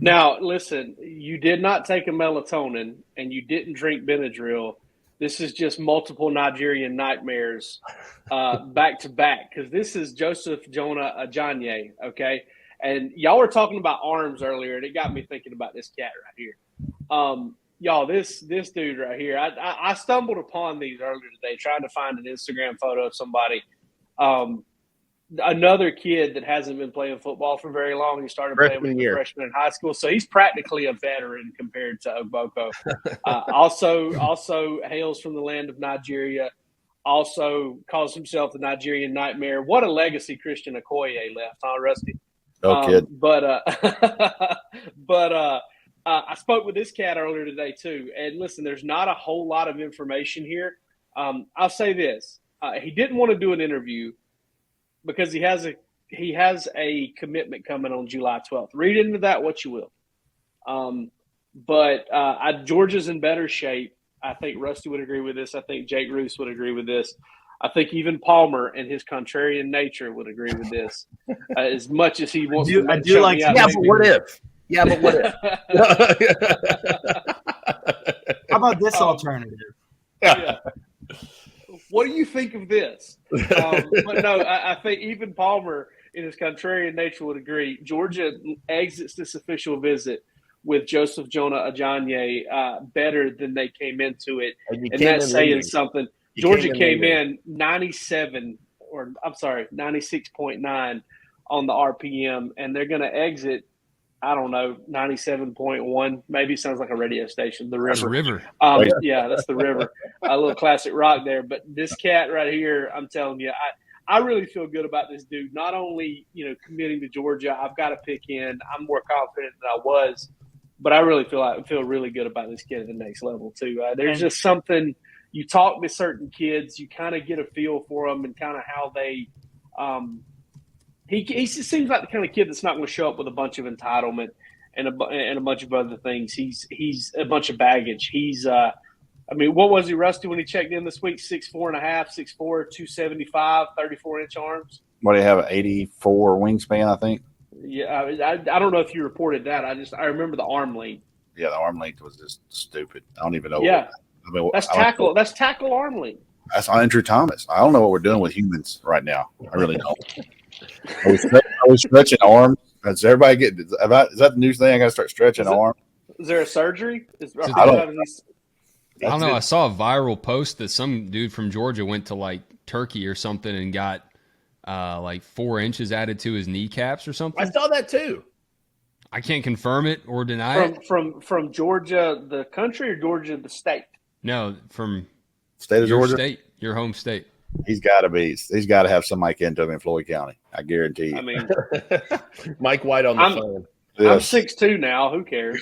Now, listen, you did not take a melatonin and you didn't drink Benadryl. This is just multiple Nigerian nightmares back to back, because this is Joseph Jonah-Ajonye, okay? And y'all were talking about arms earlier, and it got me thinking about this cat right here. Y'all, this dude right here, I stumbled upon these earlier today trying to find an Instagram photo of somebody. Another kid that hasn't been playing football for very long. He started playing with the freshman in high school, so he's practically a veteran compared to Ogboko. Also hails from the land of Nigeria. Also calls himself the Nigerian Nightmare. What a legacy Christian Okoye left, huh, Rusty? Kid. I spoke with this cat earlier today too, and listen, there's not a whole lot of information here. I'll say this: he didn't want to do an interview because he has a commitment coming on July 12th. Read into that what you will. But Georgia's in better shape. I think Rusty would agree with this. I think Jake Roos would agree with this. I think even Palmer and his contrarian nature would agree with this. As much as he wants to do like, yeah, but what if? Yeah, but what if? How about this alternative? Yeah. What do you think of this? But no, I think even Palmer in his contrarian nature would agree. Georgia exits this official visit with Joseph Jonah-Ajonye better than they came into it. And that's saying something. Georgia came in 96.9 on the RPM, and they're going to exit, I don't know, 97.1. Maybe sounds like a radio station. The River. That's River. Yeah, that's the River. A little classic rock there. But this cat right here, I'm telling you, I really feel good about this dude. Not only, committing to Georgia, I've got to pick in. I'm more confident than I was, but I really feel really good about this kid at the next level too. There's just something. You talk to certain kids, you kind of get a feel for them and kind of how they. He just seems like the kind of kid that's not going to show up with a bunch of entitlement and a bunch of other things. He's a bunch of baggage. He's what was he, Rusty, when he checked in this week? 6'4.5", 6'4", 275, 34-inch arms. What do you have? An 84 wingspan, I think. Yeah, I don't know if you reported that. I remember the arm length. Yeah, the arm length was just stupid. I don't even know. Yeah, that's tackle. That's tackle arm length. That's Andrew Thomas. I don't know what we're doing with humans right now. I really don't. I was stretching arms. Does everybody get? Is that the new thing? I got to start stretching arms. Is there a surgery? I don't know. I saw a viral post that some dude from Georgia went to like Turkey or something and got like 4 inches added to his kneecaps or something. I saw that too. I can't confirm it or deny it. From Georgia, the country, or Georgia, the state? No, from state of Georgia. State, your home state. He's got to have some Mike into him in Floyd County. I guarantee you. I mean, Mike White on the phone. I'm 6'2" now. Who cares?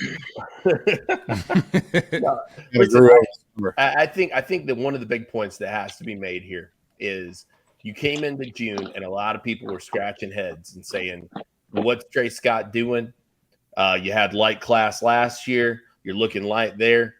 I think that one of the big points that has to be made here is you came into June and a lot of people were scratching heads and saying, what's Trey Scott doing? You had light class last year. You're looking light there.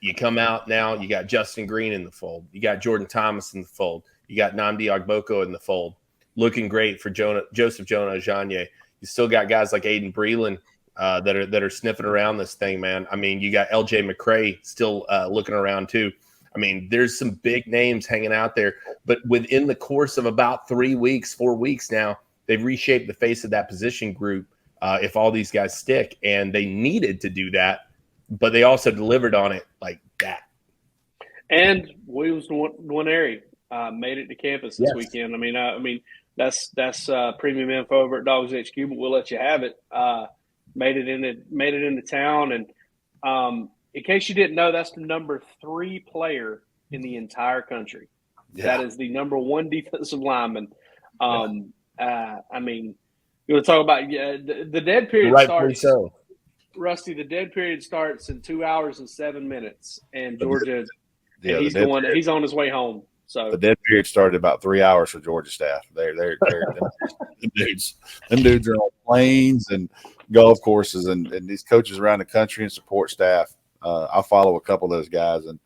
You come out now, you got Justin Green in the fold. You got Jordan Thomas in the fold. You got Nnamdi Ogboko in the fold. Looking great for Joseph Jonah-Ajonye. You still got guys like Aiden Breland that are sniffing around this thing, man. I mean, you got LJ McCray still looking around too. I mean, there's some big names hanging out there. But within the course of about 4 weeks now, they've reshaped the face of that position group if all these guys stick. And they needed to do that, but they also delivered on it like that. And Williams Nwaneri made it to campus this weekend. I mean, that's premium info over at DawgsHQ, but we'll let you have it. Made it into town, and in case you didn't know, that's the number 3 player in the entire country. Yeah. That is the number 1 defensive lineman. I mean, you want to talk about the dead period starts. So. Rusty, the dead period starts in 2 hours and 7 minutes, and Georgia, he's on his way home. So the dead period started about 3 hours for Georgia staff. They're them dudes are on planes and golf courses and these coaches around the country and support staff. I follow a couple of those guys, and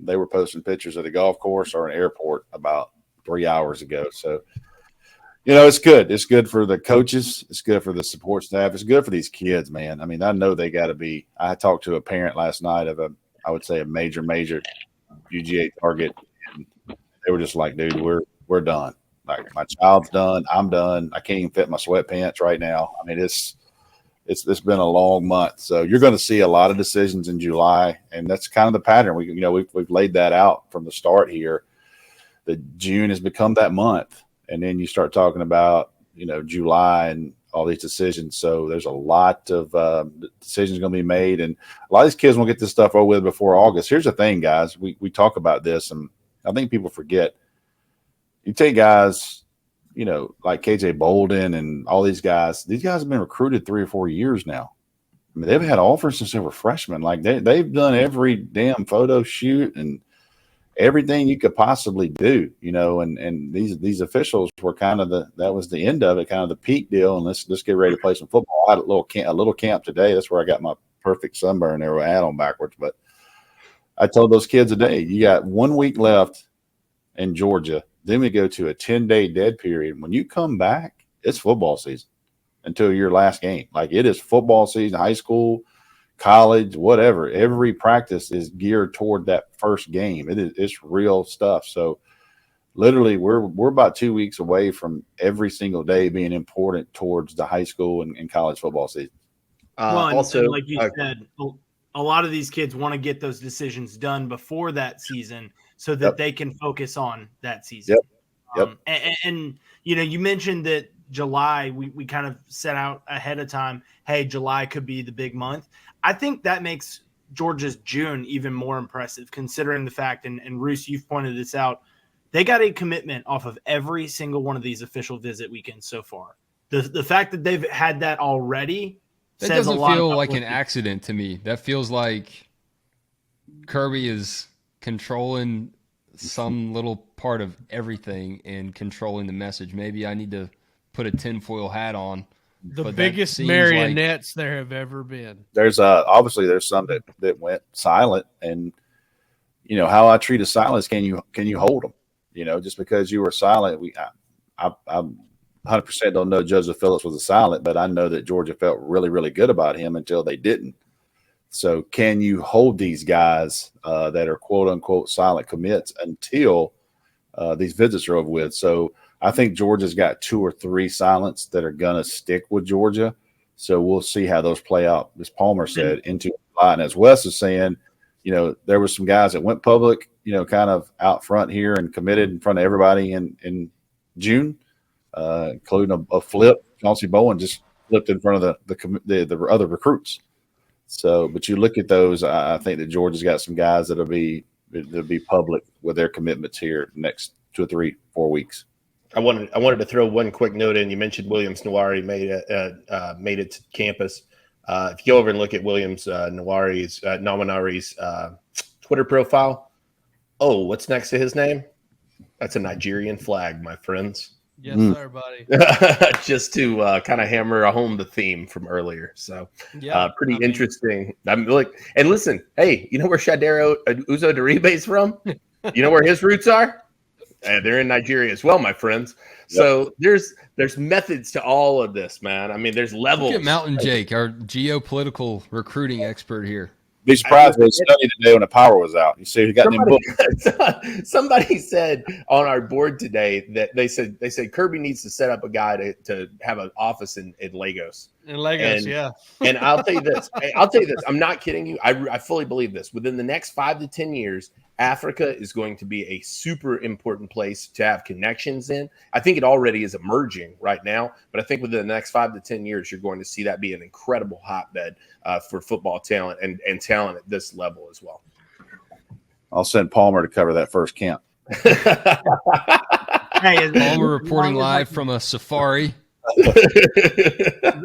they were posting pictures at a golf course or an airport about 3 hours ago. So It's good. It's good for the coaches. It's good for the support staff. It's good for these kids, man. I mean, I know they got to be. I talked to a parent last night of I would say a major UGA target, and they were just like, dude, we're done. Like, my child's done. I'm done. I can't even fit my sweatpants right now. I mean, it's been a long month. So you're going to see a lot of decisions in July, and that's kind of the pattern. We've laid that out from the start here. That June has become that month. And then you start talking about, July and all these decisions. So there's a lot of decisions going to be made. And a lot of these kids won't get this stuff over with before August. Here's the thing, guys. We talk about this, and I think people forget. You take guys, like KJ Bolden and all these guys have been recruited 3 or 4 years now. I mean, they've had offers since they were freshmen. Like, they've done every damn photo shoot and everything you could possibly do, and these officials were kind of that was the end of it, kind of the peak deal. And let's get ready to play some football. I had a little camp today. That's where I got my perfect sunburn there with hat on backwards. But I told those kids today, you got 1 week left in Georgia. Then we go to a 10-day dead period. When you come back, it's football season until your last game. Like, it is football season, high school, college, whatever. Every practice is geared toward that first game. It's real stuff. So literally we're about 2 weeks away from every single day being important towards the high school and college football season. Also, like you said, a lot of these kids want to get those decisions done before that season so that they can focus on that season. Yep. And you mentioned that July, we kind of set out ahead of time, hey, July could be the big month. I think that makes Georgia's June even more impressive, considering the fact, and Roos, you've pointed this out, they got a commitment off of every single one of these official visit weekends so far. The fact that they've had that already that doesn't feel like an accident to me. That feels like Kirby is controlling some little part of everything and controlling the message. Maybe I need to put a tinfoil hat on. The biggest marionettes there have ever been. There's obviously there's some that went silent, and how I treat a silence. Can you hold them? Just because you were silent, I 100% don't know Joseph Phillips was a silent, but I know that Georgia felt really, really good about him until they didn't. So can you hold these guys that are quote unquote silent commits until these visits are over with? So I think Georgia's got 2 or 3 silents that are going to stick with Georgia. So we'll see how those play out, as Palmer said, into July. And as Wes is saying, there were some guys that went public, kind of out front here and committed in front of everybody in June, including a flip. Chauncey Bowen just flipped in front of the other recruits. So, but you look at those, I think that Georgia's got some guys that'll be public with their commitments here the next 2 or 3, 4 weeks. I wanted to throw one quick note in. You mentioned Williams Nawari made it to campus. If you go over and look at Williams Nawari's Twitter profile, what's next to his name? That's a Nigerian flag, my friends. Yes, sir, buddy. Just to kind of hammer home the theme from earlier. So, pretty interesting. I'm like, and listen, hey, you know where Shadero Uzodiribe is from? You know where his roots are? They're in Nigeria as well, my friends. So there's methods to all of this, man. I mean, there's levels. Look at Mountain Jake, our geopolitical recruiting expert here. Be surprised if they studied today when the power was out. You see, he got them books. Somebody said on our board today that they said Kirby needs to set up a guy to have an office in Lagos. In Lagos, yeah. And I'll tell you this. I'm not kidding you. I fully believe this. Within the next 5 to 10 years, Africa is going to be a super important place to have connections in. I think it already is emerging right now, but I think within the next 5 to 10 years, you're going to see that be an incredible hotbed for football talent and talent at this level as well. I'll send Palmer to cover that first camp. Palmer reporting live from a safari.